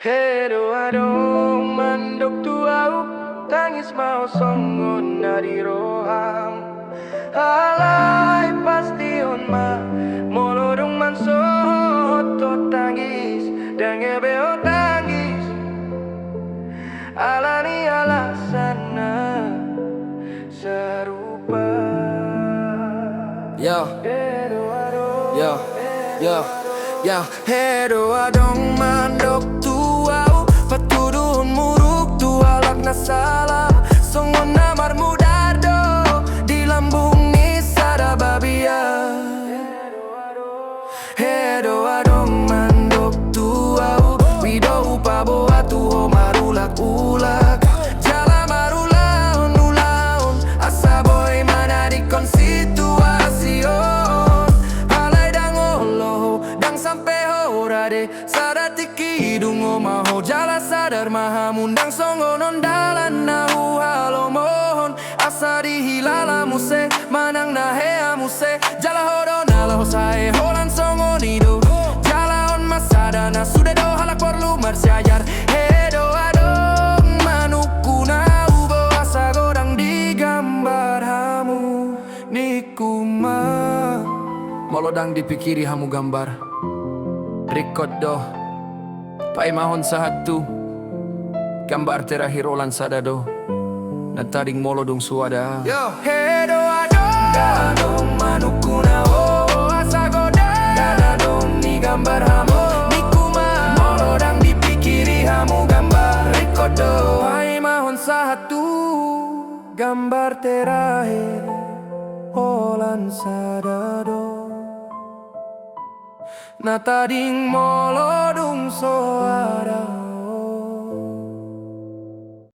Hero adong mandok tuau tangis mau songon nadi roham alai pastion ma molodong man soto tangis dange beo tangis alani alasana serupa Yo, Hero adong yo, yo, yo. Hero adong mandok tuau patudun muruk tualak na salah songon namar mudardo di lambung ni sada babia. Hero adong mandok tuau wido upabo atuho marulak ulak jala marulaon ulaon asaboy mana di konsituasion alai dang olo dang sampe horade sadatiki dungo maho jala sadar mahamundang songonon dalan nahu halo mohon asa dihilala muse manang nahe amuse jala hodo nala hosae holan songonido jala on masadana sudah do halak perlu marsyayar hedo adong manukuna ubo asa godang digambar hamu nikuma molodang dipikiri hamu gambar record do paimahon sahatu gambar terakhir olan sadado natading molodong suada yo hedo adong manukuna oh asa godang dadadong ni gambar hamu nikuma molodang dipikiri hamu gambar record do paimahon sahatu gambar terakhir olan sadado natading molodong suada